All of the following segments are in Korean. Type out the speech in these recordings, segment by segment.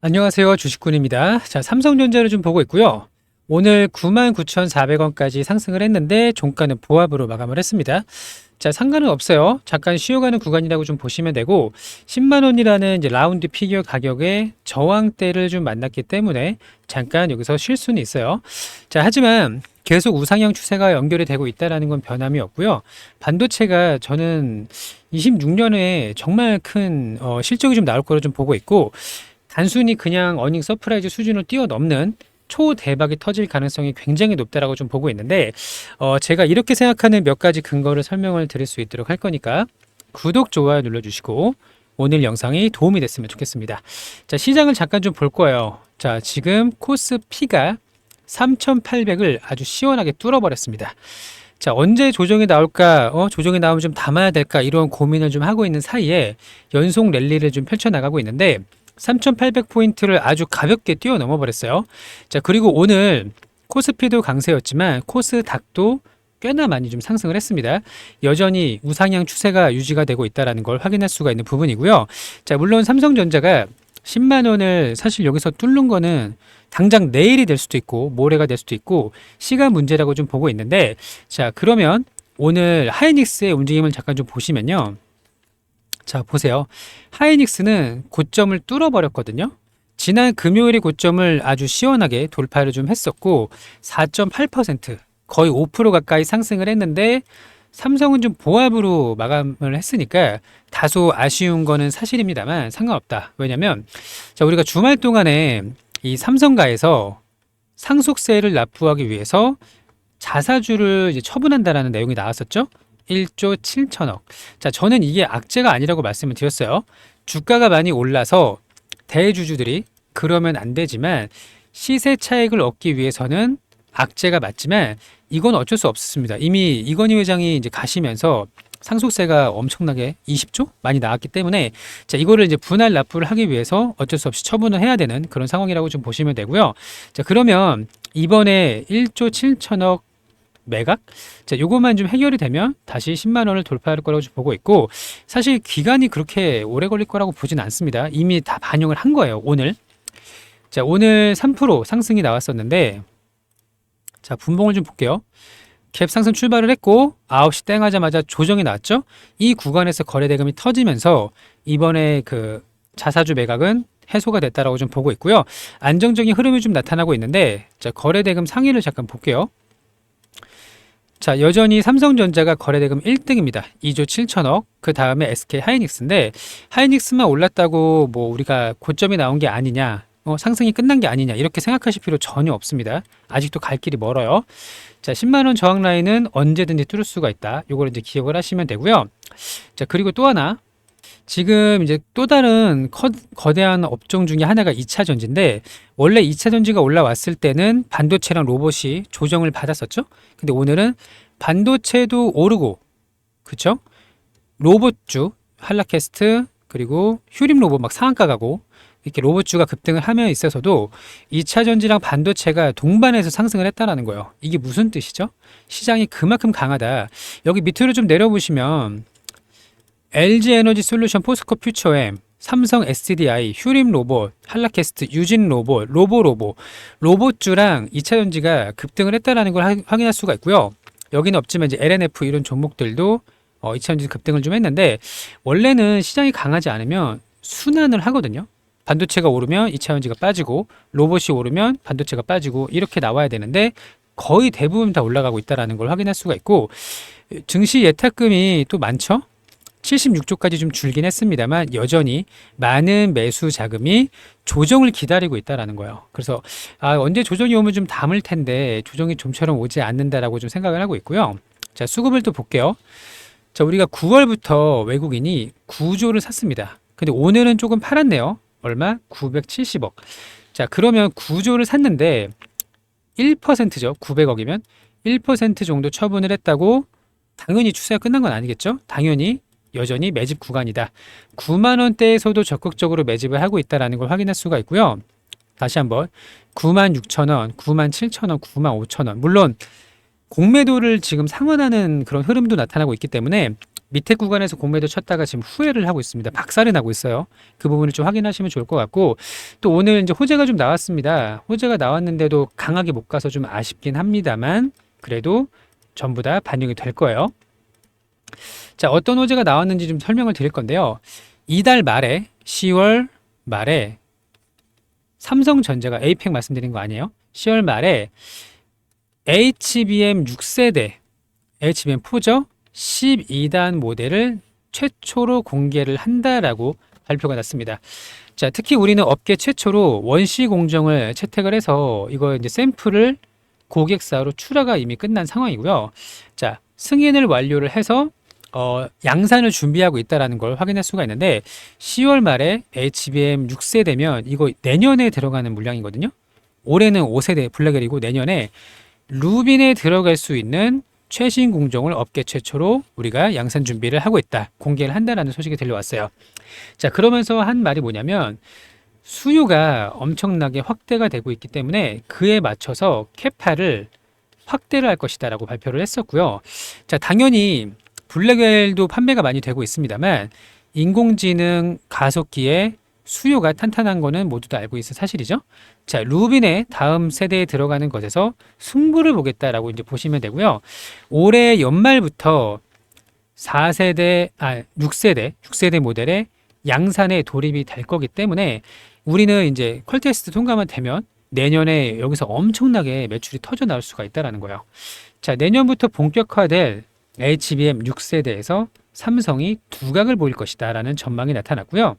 안녕하세요. 주식군입니다. 자, 삼성전자를 좀 보고 있고요. 오늘 99,400원까지 상승을 했는데 종가는 보합으로 마감을 했습니다. 자, 상관은 없어요. 잠깐 쉬어가는 구간이라고 좀 보시면 되고 10만 원이라는 이제 라운드 피겨 가격의 저항대를 좀 만났기 때문에 잠깐 여기서 쉴 수는 있어요. 자, 하지만 계속 우상향 추세가 연결이 되고 있다는 건 변함이 없고요. 반도체가 저는 26년에 정말 큰 실적이 좀 나올 거로 좀 보고 있고, 단순히 그냥 어닝 서프라이즈 수준을 뛰어넘는 초대박이 터질 가능성이 굉장히 높다라고 좀 보고 있는데, 제가 이렇게 생각하는 몇 가지 근거를 설명을 드릴 수 있도록 할 거니까 구독, 좋아요 눌러주시고 오늘 영상이 도움이 됐으면 좋겠습니다. 자, 시장을 잠깐 좀 볼 거예요. 자, 지금 코스피가 3,800을 아주 시원하게 뚫어버렸습니다. 자, 언제 조정이 나올까, 조정이 나오면 좀 담아야 될까, 이런 고민을 좀 하고 있는 사이에 연속 랠리를 좀 펼쳐나가고 있는데, 3,800포인트를 아주 가볍게 뛰어넘어 버렸어요. 자, 그리고 오늘 코스피도 강세였지만 코스닥도 꽤나 많이 좀 상승을 했습니다. 여전히 우상향 추세가 유지가 되고 있다는 걸 확인할 수가 있는 부분이고요. 자, 물론 삼성전자가 10만 원을 사실 여기서 뚫는 거는 당장 내일이 될 수도 있고 모레가 될 수도 있고 시간 문제라고 좀 보고 있는데, 자, 그러면 오늘 하이닉스의 움직임을 잠깐 좀 보시면요. 자, 보세요. 하이닉스는 고점을 뚫어버렸거든요. 지난 금요일의 고점을 아주 시원하게 돌파를 좀 했었고 4.8% 거의 5% 가까이 상승을 했는데, 삼성은 좀 보합으로 마감을 했으니까 다소 아쉬운 거는 사실입니다만 상관없다. 왜냐면, 자, 우리가 주말 동안에 이 삼성가에서 상속세를 납부하기 위해서 자사주를 이제 처분한다라는 내용이 나왔었죠. 1조 7천억. 자, 저는 이게 악재가 아니라고 말씀을 드렸어요. 주가가 많이 올라서 대주주들이 그러면 안 되지만 시세 차익을 얻기 위해서는 악재가 맞지만 이건 어쩔 수 없습니다. 이미 이건희 회장이 이제 가시면서 상속세가 엄청나게 20조 많이 나왔기 때문에, 자, 이거를 이제 분할 납부를 하기 위해서 어쩔 수 없이 처분을 해야 되는 그런 상황이라고 좀 보시면 되고요. 자, 그러면 이번에 1조 7천억 매각? 자, 요것만 좀 해결이 되면 다시 10만 원을 돌파할 거라고 좀 보고 있고, 사실 기간이 그렇게 오래 걸릴 거라고 보진 않습니다. 이미 다 반영을 한 거예요, 오늘. 자, 오늘 3% 상승이 나왔었는데, 자, 분봉을 좀 볼게요. 갭 상승 출발을 했고 9시 땡 하자마자 조정이 나왔죠. 이 구간에서 거래 대금이 터지면서 이번에 그 자사주 매각은 해소가 됐다라고 좀 보고 있고요. 안정적인 흐름이 좀 나타나고 있는데, 자, 거래 대금 상위를 잠깐 볼게요. 자, 여전히 삼성전자가 거래대금 1등입니다. 2조 7천억. 그 다음에 SK 하이닉스인데, 하이닉스만 올랐다고 뭐 우리가 고점이 나온 게 아니냐, 상승이 끝난 게 아니냐, 이렇게 생각하실 필요 전혀 없습니다. 아직도 갈 길이 멀어요. 자, 10만 원 저항 라인은 언제든지 뚫을 수가 있다. 요걸 이제 기억을 하시면 되고요. 자, 그리고 또 하나. 지금 이제 또 다른 거대한 업종 중에 하나가 2차 전지인데, 원래 2차 전지가 올라왔을 때는 반도체랑 로봇이 조정을 받았었죠. 근데 오늘은 반도체도 오르고, 그쵸? 로봇주, 한라캐스트, 그리고 휴림 로봇 막 상한가 가고, 이렇게 로봇주가 급등을 하며 있어서도 2차 전지랑 반도체가 동반해서 상승을 했다는 거예요. 이게 무슨 뜻이죠? 시장이 그만큼 강하다. 여기 밑으로 좀 내려보시면 LG 에너지 솔루션, 포스코 퓨처엠, 삼성 SDI, 휴림 로봇, 한라캐스트, 유진 로봇, 로봇주랑 2차 전지가 급등을 했다는 걸 확인할 수가 있고요. 여기는 없지만 이제 LNF 이런 종목들도 2차 전지 급등을 좀 했는데, 원래는 시장이 강하지 않으면 순환을 하거든요. 반도체가 오르면 2차 전지가 빠지고, 로봇이 오르면 반도체가 빠지고, 이렇게 나와야 되는데 거의 대부분 다 올라가고 있다는 걸 확인할 수가 있고, 증시 예탁금이 또 많죠. 76조까지 좀 줄긴 했습니다만 여전히 많은 매수 자금이 조정을 기다리고 있다라는 거예요. 그래서 언제 조정이 오면 좀 담을 텐데 조정이 좀처럼 오지 않는다라고 좀 생각을 하고 있고요. 자, 수급을 또 볼게요. 자, 우리가 9월부터 외국인이 9조를 샀습니다. 근데 오늘은 조금 팔았네요. 얼마? 970억. 자, 그러면 9조를 샀는데 1%죠. 900억이면 1% 정도 처분을 했다고 당연히 추세가 끝난 건 아니겠죠? 당연히 여전히 매집 구간이다. 9만 원대에서도 적극적으로 매집을 하고 있다는 걸 확인할 수가 있고요. 다시 한번 9만 6천 원, 9만 7천 원, 9만 5천 원. 물론 공매도를 지금 상환하는 그런 흐름도 나타나고 있기 때문에 밑에 구간에서 공매도 쳤다가 지금 후회를 하고 있습니다. 박살이 나고 있어요. 그 부분을 좀 확인하시면 좋을 것 같고, 또 오늘 이제 호재가 좀 나왔습니다. 호재가 나왔는데도 강하게 못 가서 좀 아쉽긴 합니다만, 그래도 전부 다 반영이 될 거예요. 자, 어떤 호재가 나왔는지 좀 설명을 드릴 건데요. 이달 말에 10월 말에 삼성전자가 에이펙 말씀드린 거 아니에요? 10월 말에 HBM 6세대 HBM4죠? 12단 모델을 최초로 공개를 한다라고 발표가 났습니다. 자, 특히 우리는 업계 최초로 원시 공정을 채택을 해서 이거 이제 샘플을 고객사로 출하가 이미 끝난 상황이고요. 자, 승인을 완료를 해서 양산을 준비하고 있다는 걸 확인할 수가 있는데 10월 말에 HBM 6세대면 이거 내년에 들어가는 물량이거든요. 올해는 5세대 블랙엘이고 내년에 루빈에 들어갈 수 있는 최신 공정을 업계 최초로 우리가 양산 준비를 하고 있다. 공개를 한다는 소식이 들려왔어요. 자, 그러면서 한 말이 뭐냐면 수요가 엄청나게 확대가 되고 있기 때문에 그에 맞춰서 캐파를 확대를 할 것이다 라고 발표를 했었고요. 자, 당연히 블랙웰도 판매가 많이 되고 있습니다만 인공지능 가속기에 수요가 탄탄한 거는 모두 다 알고 있는 사실이죠. 자, 루빈의 다음 세대에 들어가는 것에서 승부를 보겠다라고 이제 보시면 되고요. 올해 연말부터 6세대 모델의 양산에 돌입이 될 거기 때문에 우리는 이제 퀄테스트 통과만 되면 내년에 여기서 엄청나게 매출이 터져 나올 수가 있다는 거예요. 자, 내년부터 본격화될 HBM 6세대에서 삼성이 두각을 보일 것이다 라는 전망이 나타났고요.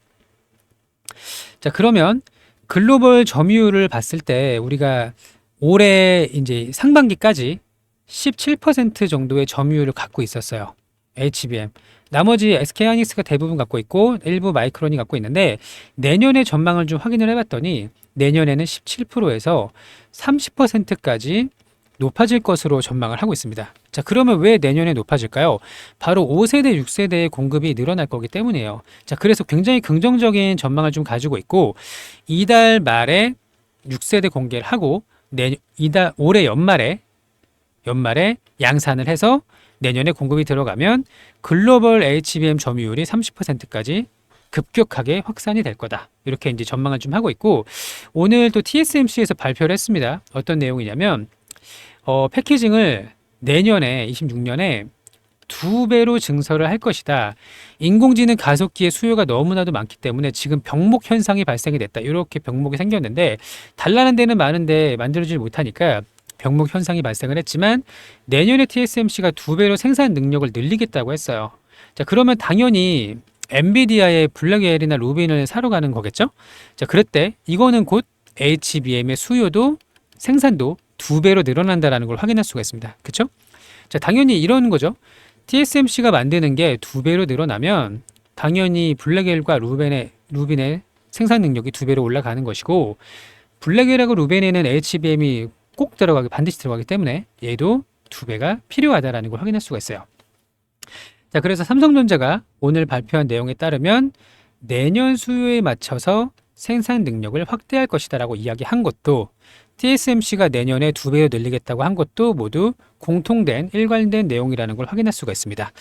자, 그러면 글로벌 점유율을 봤을 때 우리가 올해 이제 상반기까지 17% 정도의 점유율을 갖고 있었어요. HBM. 나머지 SK하이닉스가 대부분 갖고 있고 일부 마이크론이 갖고 있는데 내년의 전망을 좀 확인을 해봤더니 내년에는 17%에서 30%까지 높아질 것으로 전망을 하고 있습니다. 자, 그러면 왜 내년에 높아질까요? 바로 5세대, 6세대의 공급이 늘어날 거기 때문이에요. 자, 그래서 굉장히 긍정적인 전망을 좀 가지고 있고 이달 말에 6세대 공개를 하고 올해 연말에 양산을 해서 내년에 공급이 들어가면 글로벌 HBM 점유율이 30%까지 급격하게 확산이 될 거다. 이렇게 이제 전망을 좀 하고 있고 오늘 또 TSMC에서 발표를 했습니다. 어떤 내용이냐면 패키징을 내년에 26년에 2배로 증설을 할 것이다. 인공지능 가속기의 수요가 너무나도 많기 때문에 지금 병목 현상이 발생이 됐다. 이렇게 병목이 생겼는데 달라는 데는 많은데 만들어지지 못하니까 병목 현상이 발생을 했지만 내년에 TSMC가 2배로 생산 능력을 늘리겠다고 했어요. 자, 그러면 당연히 엔비디아의 블랙웰이나 루빈을 사러 가는 거겠죠? 자, 그랬대 이거는 곧 HBM의 수요도 생산도 2배로 늘어난다는 걸 확인할 수가 있습니다. 그렇죠? 자, 당연히 이런 거죠. TSMC가 만드는 게 2배로 늘어나면 당연히 블랙웰과 루빈의 생산 능력이 2배로 올라가는 것이고 블랙웰하고 루빈에는 HBM이 꼭 반드시 들어가기 때문에 얘도 2배가 필요하다는 걸 확인할 수가 있어요. 자, 그래서 삼성전자가 오늘 발표한 내용에 따르면 내년 수요에 맞춰서 생산 능력을 확대할 것이다 라고 이야기한 것도 TSMC가 내년에 2배로 늘리겠다고 한 것도 모두 공통된 일관된 내용이라는 걸 확인할 수가 있습니다.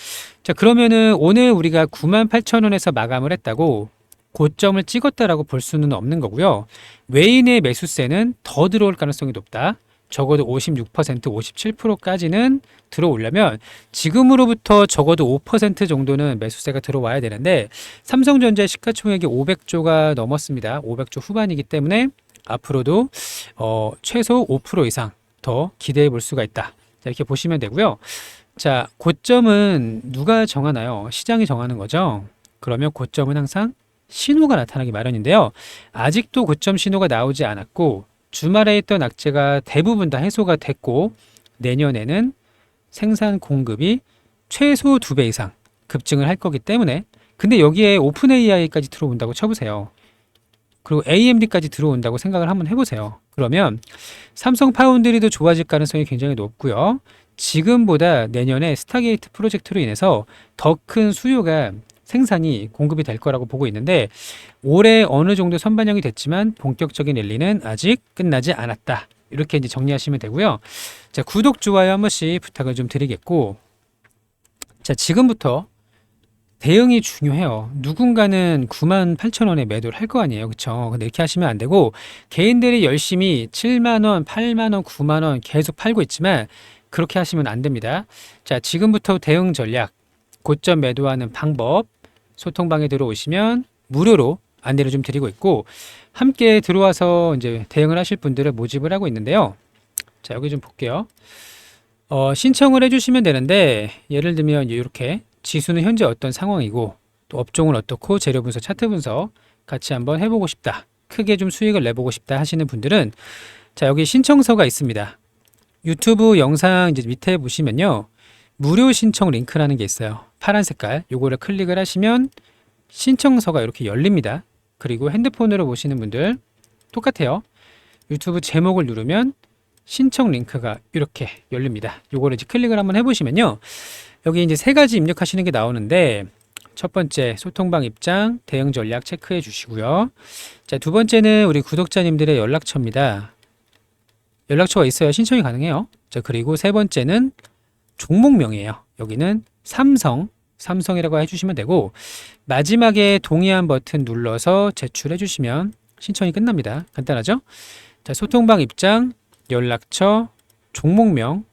자, 그러면은 오늘 우리가 98,000원에서 마감을 했다고 고점을 찍었다라고 볼 수는 없는 거고요. 외인의 매수세는 더 들어올 가능성이 높다. 적어도 56%, 57%까지는 들어오려면 지금으로부터 적어도 5% 정도는 매수세가 들어와야 되는데 삼성전자의 시가총액이 500조가 넘었습니다. 500조 후반이기 때문에 앞으로도 최소 5% 이상 더 기대해 볼 수가 있다. 자, 이렇게 보시면 되고요. 자, 고점은 누가 정하나요? 시장이 정하는 거죠. 그러면 고점은 항상 신호가 나타나기 마련인데요. 아직도 고점 신호가 나오지 않았고 주말에 있던 악재가 대부분 다 해소가 됐고 내년에는 생산 공급이 최소 2배 이상 급증을 할 거기 때문에 근데 여기에 오픈 AI까지 들어온다고 쳐보세요. 그리고 AMD까지 들어온다고 생각을 한번 해보세요. 그러면 삼성 파운드리도 좋아질 가능성이 굉장히 높고요. 지금보다 내년에 스타게이트 프로젝트로 인해서 더 큰 수요가 생산이 공급이 될 거라고 보고 있는데 올해 어느 정도 선반영이 됐지만 본격적인 랠리는 아직 끝나지 않았다. 이렇게 이제 정리하시면 되고요. 자, 구독, 좋아요 한 번씩 부탁을 좀 드리겠고 자, 지금부터 대응이 중요해요. 누군가는 98,000원에 매도를 할 거 아니에요. 그쵸? 근데 이렇게 하시면 안 되고, 개인들이 열심히 7만원, 8만원, 9만원 계속 팔고 있지만, 그렇게 하시면 안 됩니다. 자, 지금부터 대응 전략, 고점 매도하는 방법, 소통방에 들어오시면 무료로 안내를 좀 드리고 있고, 함께 들어와서 이제 대응을 하실 분들을 모집을 하고 있는데요. 자, 여기 좀 볼게요. 신청을 해주시면 되는데, 예를 들면 이렇게 지수는 현재 어떤 상황이고, 또 업종은 어떻고, 재료 분석, 차트 분석 같이 한번 해보고 싶다. 크게 좀 수익을 내보고 싶다 하시는 분들은, 자, 여기 신청서가 있습니다. 유튜브 영상 이제 밑에 보시면요. 무료 신청 링크라는 게 있어요. 파란 색깔. 요거를 클릭을 하시면 신청서가 이렇게 열립니다. 그리고 핸드폰으로 보시는 분들 똑같아요. 유튜브 제목을 누르면 신청 링크가 이렇게 열립니다. 요거를 이제 클릭을 한번 해보시면요. 여기 이제 세 가지 입력하시는 게 나오는데, 첫 번째 소통방 입장, 대응 전략 체크해 주시고요. 자, 두 번째는 우리 구독자님들의 연락처입니다. 연락처가 있어야 신청이 가능해요. 자, 그리고 세 번째는 종목명이에요. 여기는 삼성이라고 해주시면 되고, 마지막에 동의한 버튼 눌러서 제출해 주시면 신청이 끝납니다. 간단하죠? 자, 소통방 입장, 연락처, 종목명,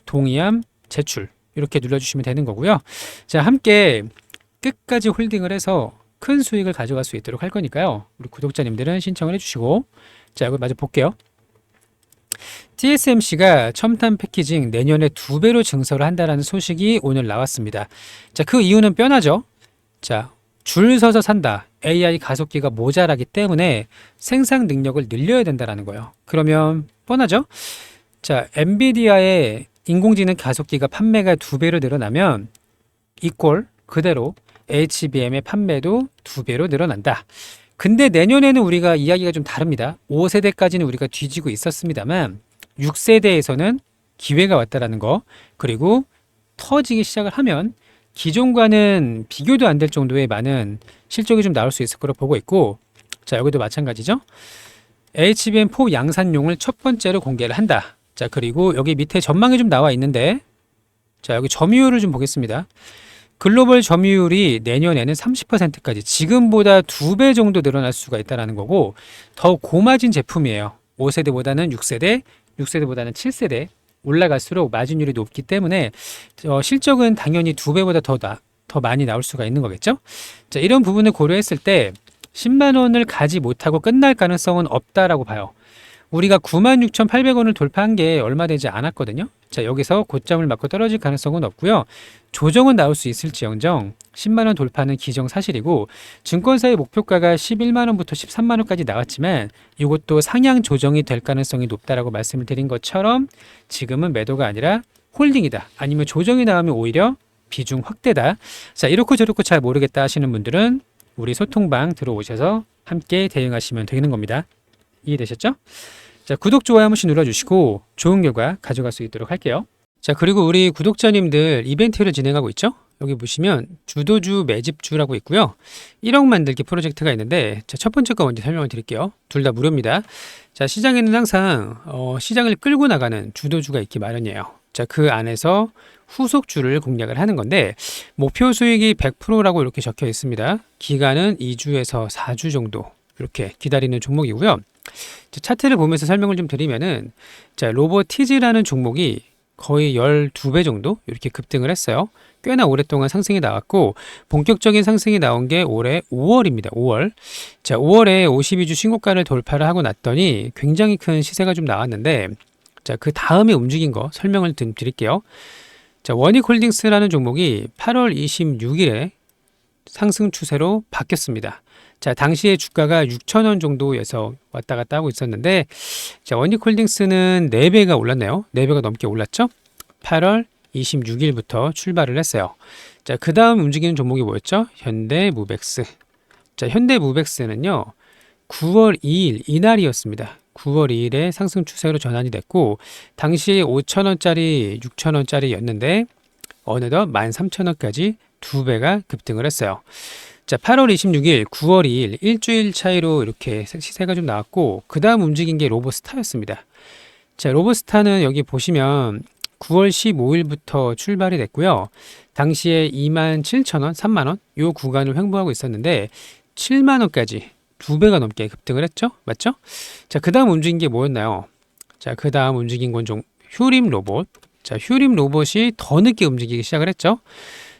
동의함, 제출 이렇게 눌러주시면 되는 거고요. 자, 함께 끝까지 홀딩을 해서 큰 수익을 가져갈 수 있도록 할 거니까요. 우리 구독자님들은 신청을 해주시고, 자, 여기 마저 볼게요. TSMC가 첨단 패키징 내년에 2배로 증설을 한다는 소식이 오늘 나왔습니다. 자, 그 이유는 뻔하죠. 자, 줄 서서 산다. AI 가속기가 모자라기 때문에 생산 능력을 늘려야 된다는 거예요. 그러면 뻔하죠. 자, 엔비디아의 인공지능 가속기가 판매가 2배로 늘어나면 이꼴 그대로 HBM의 판매도 2배로 늘어난다. 근데 내년에는 우리가 이야기가 좀 다릅니다. 5세대까지는 우리가 뒤지고 있었습니다만 6세대에서는 기회가 왔다라는 거, 그리고 터지기 시작을 하면 기존과는 비교도 안 될 정도의 많은 실적이 좀 나올 수 있을 거로 보고 있고, 자, 여기도 마찬가지죠. HBM4 양산용을 첫 번째로 공개를 한다. 자, 그리고 여기 밑에 전망이 좀 나와 있는데, 자, 여기 점유율을 좀 보겠습니다. 글로벌 점유율이 내년에는 30%까지 지금보다 2배 정도 늘어날 수가 있다는 거고, 더 고마진 제품이에요. 5세대보다는 6세대, 6세대보다는 7세대 올라갈수록 마진율이 높기 때문에 실적은 당연히 2배보다 더 많이 나올 수가 있는 거겠죠. 자, 이런 부분을 고려했을 때 10만 원을 가지 못하고 끝날 가능성은 없다라고 봐요. 우리가 96,800원을 돌파한 게 얼마 되지 않았거든요. 자, 여기서 고점을 맞고 떨어질 가능성은 없고요. 조정은 나올 수 있을지언정 10만 원 돌파는 기정사실이고, 증권사의 목표가가 11만 원부터 13만 원까지 나왔지만 이것도 상향 조정이 될 가능성이 높다라고 말씀을 드린 것처럼 지금은 매도가 아니라 홀딩이다. 아니면 조정이 나오면 오히려 비중 확대다. 자, 이렇고 저렇고 잘 모르겠다 하시는 분들은 우리 소통방 들어오셔서 함께 대응하시면 되는 겁니다. 이해되셨죠? 자, 구독, 좋아요 한 번씩 눌러주시고 좋은 결과 가져갈 수 있도록 할게요. 자, 그리고 우리 구독자님들 이벤트를 진행하고 있죠? 여기 보시면 주도주 매집주라고 있고요. 1억 만들기 프로젝트가 있는데, 자, 첫 번째 거 먼저 설명을 드릴게요. 둘 다 무료입니다. 자, 시장에는 항상 시장을 끌고 나가는 주도주가 있기 마련이에요. 자, 그 안에서 후속주를 공략을 하는 건데, 목표 수익이 100%라고 이렇게 적혀 있습니다. 기간은 2주에서 4주 정도 이렇게 기다리는 종목이고요. 자, 차트를 보면서 설명을 좀 드리면은, 자, 로보티즈라는 종목이 거의 12배 정도 이렇게 급등을 했어요. 꽤나 오랫동안 상승이 나왔고, 본격적인 상승이 나온 게 올해 5월입니다. 5월. 자, 5월에 52주 신고가를 돌파를 하고 났더니 굉장히 큰 시세가 좀 나왔는데, 자, 그 다음에 움직인 거 설명을 좀 드릴게요. 자, 원익홀딩스라는 종목이 8월 26일에 상승 추세로 바뀌었습니다. 자, 당시에 주가가 6,000원 정도에서 왔다 갔다 하고 있었는데, 자, 원익홀딩스는 4배가 올랐네요. 4배가 넘게 올랐죠? 8월 26일부터 출발을 했어요. 자, 그 다음 움직이는 종목이 뭐였죠? 현대무벡스. 자, 현대무벡스는요, 9월 2일 이날이었습니다. 9월 2일에 상승 추세로 전환이 됐고, 당시에 5,000원짜리, 6,000원짜리였는데 어느덧 13,000원까지 2배가 급등을 했어요. 자, 8월 26일, 9월 2일 일주일 차이로 이렇게 시세가 좀 나왔고, 그 다음 움직인 게 로보스타였습니다. 자, 로보스타는 여기 보시면 9월 15일부터 출발이 됐고요. 당시에 27,000원, 3만원 요 구간을 횡보하고 있었는데 7만원까지 2배가 넘게 급등을 했죠. 맞죠? 자, 그 다음 움직인 게 뭐였나요? 자, 그 다음 움직인 건 좀 휴림 로봇. 자, 휴림 로봇이 더 늦게 움직이기 시작을 했죠.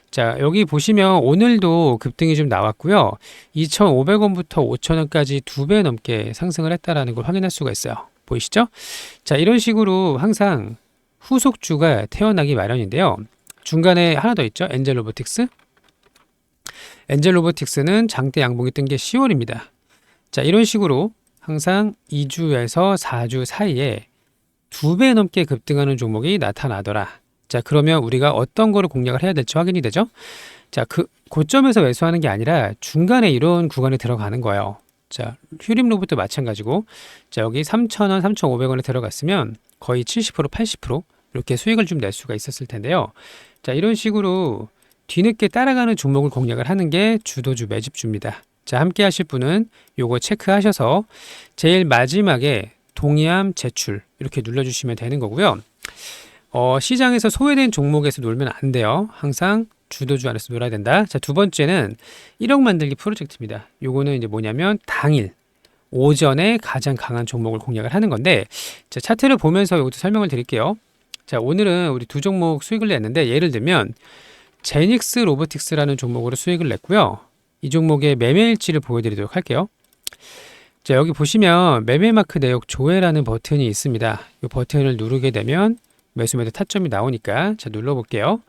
자, 여기 보시면 오늘도 급등이 좀 나왔고요. 2,500원부터 5,000원까지 2배 넘게 상승을 했다라는 걸 확인할 수가 있어요. 보이시죠? 자, 이런 식으로 항상 후속주가 태어나기 마련인데요. 중간에 하나 더 있죠. 엔젤 로보틱스. 엔젤 로보틱스는 장대 양봉이 뜬 게 10월입니다. 자, 이런 식으로 항상 2주에서 4주 사이에 2배 넘게 급등하는 종목이 나타나더라. 자, 그러면 우리가 어떤 거를 공략을 해야 될지 확인이 되죠? 자, 그 고점에서 매수하는 게 아니라 중간에 이런 구간에 들어가는 거예요. 자, 휴림 로봇도 마찬가지고, 자, 여기 3,000원, 3,500원에 들어갔으면 거의 70%, 80% 이렇게 수익을 좀 낼 수가 있었을 텐데요. 자, 이런 식으로 뒤늦게 따라가는 종목을 공략을 하는 게 주도주 매집주입니다. 자, 함께 하실 분은 요거 체크하셔서 제일 마지막에 동의함 제출 이렇게 눌러주시면 되는 거고요. 시장에서 소외된 종목에서 놀면 안 돼요. 항상 주도주 안에서 놀아야 된다. 자, 두 번째는 1억 만들기 프로젝트입니다. 요거는 이제 뭐냐면 당일 오전에 가장 강한 종목을 공략을 하는 건데, 자, 차트를 보면서 이것도 설명을 드릴게요. 자, 오늘은 우리 두 종목 수익을 냈는데, 예를 들면 제닉스 로보틱스라는 종목으로 수익을 냈고요. 이 종목의 매매일지를 보여드리도록 할게요. 자, 여기 보시면 매매마크 내역 조회라는 버튼이 있습니다. 이 버튼을 누르게 되면 매수매도 타점이 나오니까 자, 눌러볼게요.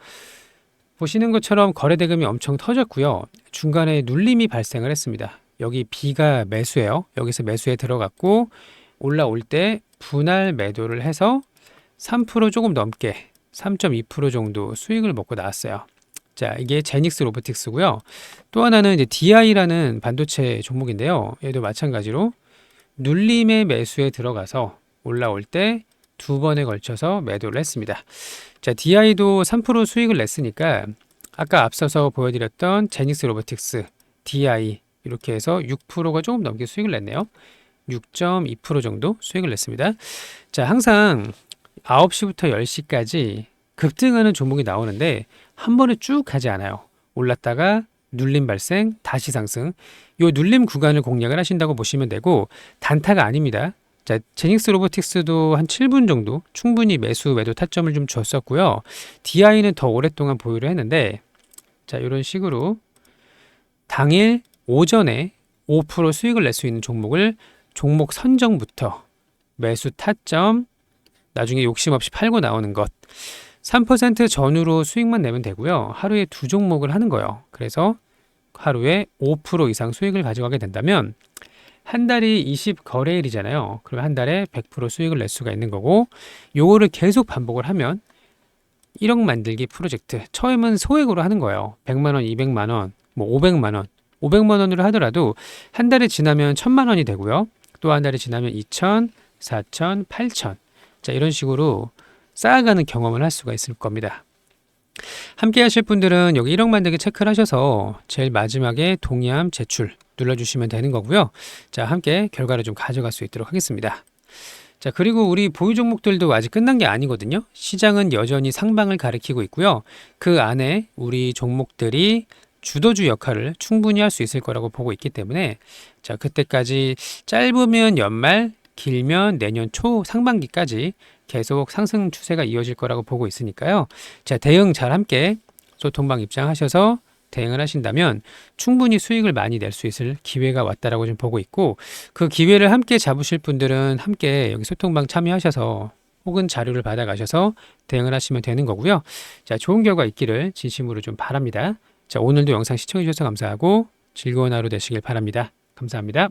보시는 것처럼 거래대금이 엄청 터졌고요. 중간에 눌림이 발생을 했습니다. 여기 B가 매수예요. 여기서 매수에 들어갔고 올라올 때 분할 매도를 해서 3% 조금 넘게 3.2% 정도 수익을 먹고 나왔어요. 자, 이게 제닉스 로보틱스고요. 또 하나는 이제 DI라는 반도체 종목인데요. 얘도 마찬가지로 눌림의 매수에 들어가서 올라올 때 2번에 걸쳐서 매도를 했습니다. 자, DI도 3% 수익을 냈으니까 아까 앞서서 보여드렸던 제닉스 로보틱스, DI 이렇게 해서 6%가 조금 넘게 수익을 냈네요. 6.2% 정도 수익을 냈습니다. 자, 항상 9시부터 10시까지 급등하는 종목이 나오는데 한 번에 쭉 가지 않아요. 올랐다가 눌림 발생, 다시 상승. 요 눌림 구간을 공략을 하신다고 보시면 되고 단타가 아닙니다. 자, 제닉스 로보틱스도 한 7분 정도 충분히 매수 매도 타점을 좀 줬었고요. DI는 더 오랫동안 보유를 했는데, 자, 이런 식으로 당일 오전에 5% 수익을 낼 수 있는 종목을 종목 선정부터 매수 타점, 나중에 욕심 없이 팔고 나오는 것, 3% 전후로 수익만 내면 되고요. 하루에 두 종목을 하는 거예요. 그래서 하루에 5% 이상 수익을 가져가게 된다면 한 달이 20거래일이잖아요. 그럼 한 달에 100% 수익을 낼 수가 있는 거고, 요거를 계속 반복을 하면 1억 만들기 프로젝트, 처음은 소액으로 하는 거예요. 100만원, 200만원, 뭐 500만원, 500만원으로 하더라도 한 달이 지나면 1000만원이 되고요. 또 한 달이 지나면 2000, 4000, 8000. 자, 이런 식으로 쌓아가는 경험을 할 수가 있을 겁니다. 함께 하실 분들은 여기 1억 만들기 체크를 하셔서 제일 마지막에 동의함 제출 눌러주시면 되는 거고요. 자, 함께 결과를 좀 가져갈 수 있도록 하겠습니다. 자, 그리고 우리 보유 종목들도 아직 끝난 게 아니거든요. 시장은 여전히 상방을 가리키고 있고요. 그 안에 우리 종목들이 주도주 역할을 충분히 할 수 있을 거라고 보고 있기 때문에, 자, 그때까지 짧으면 연말, 길면 내년 초 상반기까지 계속 상승 추세가 이어질 거라고 보고 있으니까요. 자, 대응 잘 함께 소통방 입장하셔서 대응을 하신다면 충분히 수익을 많이 낼 수 있을 기회가 왔다라고 좀 보고 있고, 그 기회를 함께 잡으실 분들은 함께 여기 소통방 참여하셔서 혹은 자료를 받아가셔서 대응을 하시면 되는 거고요. 자, 좋은 결과 있기를 진심으로 좀 바랍니다. 자, 오늘도 영상 시청해 주셔서 감사하고 즐거운 하루 되시길 바랍니다. 감사합니다.